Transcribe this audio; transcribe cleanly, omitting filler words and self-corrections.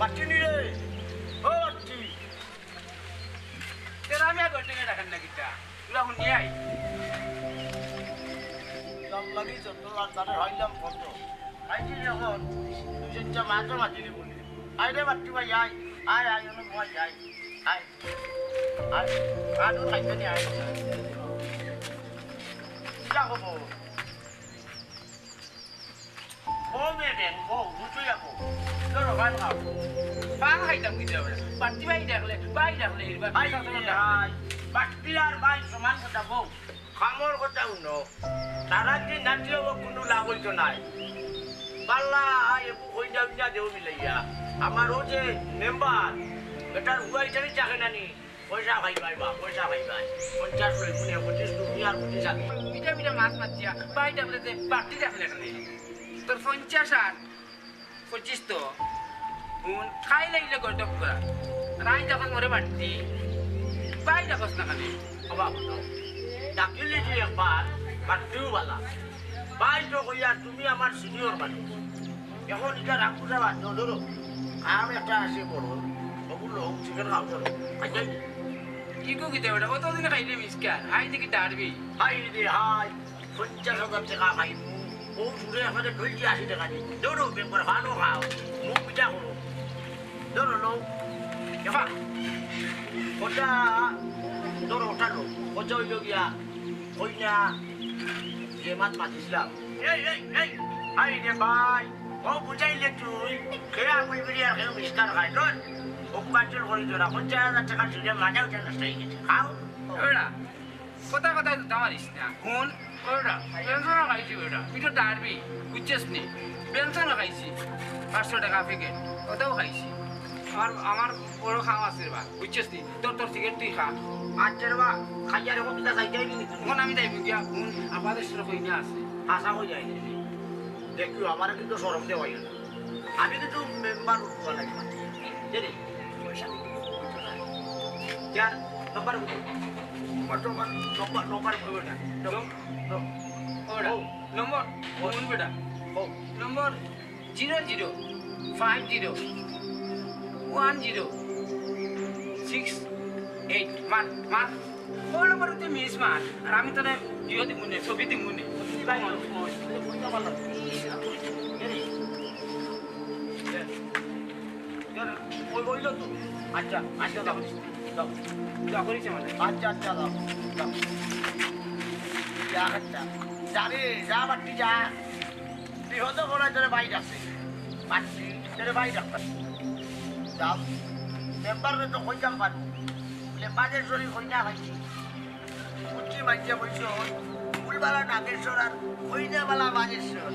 বাচ্চি নি রে ও বাচ্চি তোরা আমি আর ঘন্টা রাখান না কিটা তুই এখন নিয়ে আই দম লাগি যত আর তারে হইলাম কত আইছি যখন দুজনটা মাঝে মাঝে বলি আই রে বাচ্চি ভাই আয় আয় আয় অনেক ভয় আয় আয় আয় আদু খাইতে নি আয় যা হবো ও মেয়ে ও বুঝতে যাবো তোর ভাই খাও পান খাইতাম কিটা বলে পার্টি ভাই ডাকলে এবার ভাই ভাই বাচ্চি আর ভাই সমান কথা বউ খামর কথা উনো তারা যে নাচলেও কোনো লাভ হইতো নাই পাল্লা একটু হয়ে যাবি না দেও মিলাইয়া আমার ও যে মেম্বার এটার উড়াইটারই চাকে নানি পয়সা ভাই ভাই বা পয়সা ভাই ভাই 50 লই মুনে 25 লই আর 25 আছে মিঠা মিঠা মাছ মাতিয়া ভাই ডাকলে পার্টি ডাকলে এখানে তোর 50 আর 25 তো খাই লাগলে গডক করা রাই যখন মরে বাড়তি ভাই ডাকস না খালি বাবা ডাকিলে যে একবার বাড়তিও বালা ভাই তো কইয়া তুমি আমার সিনিয়র মানুষ এখন এটা রাখু যাবা ধরো কাম একটা আসে বড় ওগুলো চিকেন খাও ধরো খাইয়াই ইগো কিটা ওটা কতদিন খাইলে মিসকার হাই থেকে ডারবি হাই রে হাই 50,000 টাকা খাই ও সুরে আমাদের 80 টাকা দিই ধরো বেঙ্গর ভালো খাও মুখ পিঠা করো ধরো লো কেবা ওটা ধরো ওটা লো ওটা হইল গিয়া কইনা যে মাছ মাছিলাম এই হাই রে ভাই ও বুঝাইলে তুই খেয়া কই করি আর কেউ মিস্টার খাই নয় ও কাজল করে জোড়া 50,000 টাকা ছিল মানে ওটা নষ্ট হয়ে গেছে খাও ওরা কথা কথা দামারিস না কোন ওরা বেঞ্চন খাইছি ওরা তুই তো ডারবি বুঝছিস নি বেঞ্চন খাইছি 500 টাকা প্যাকেট ওটাও খাইছি আমার বড় খাওয়া আছে বা বুঝছিস নি তোর সিগারেট তুই খা আচ্ছা রে বা খাইয়া রে কত খাই যাই নি কোন আমি যাইব গিয়া কোন আমাদের সাথে কই না আছে আশা হয়ে যায় দেখো আমার কিন্তু সরম দেওয়া না আমি কিন্তু মেম্বার উঠবা লাগে জানি পয়সা নম্বর কইবে না ওরা নম্বর কোন বেটা নম্বর 00 50 10 68 মান ওর নম্বর তুই মিস মার আর আমি তোরে জিও দি মুনে ছবি দি মুনে ভাই কইতা পারলাম ওই বইল তো আচ্ছা আচ্ছা দাও দাও যা করিস মানে আচ্ছা আচ্ছা দাও দাও যা আচ্ছা যাবে যা বাটি যা বিহত করা তোর বাইর আছে বাটি তোর বাইর আছে যাও মেম্বারে তো কইতাম পারবো বলে বাজের শরীর কইনা ভাইছি উচ্চি মাইজা বলছো ফুলবালা নাগেশ্বর আর কইনাবালা বাজেশ্বর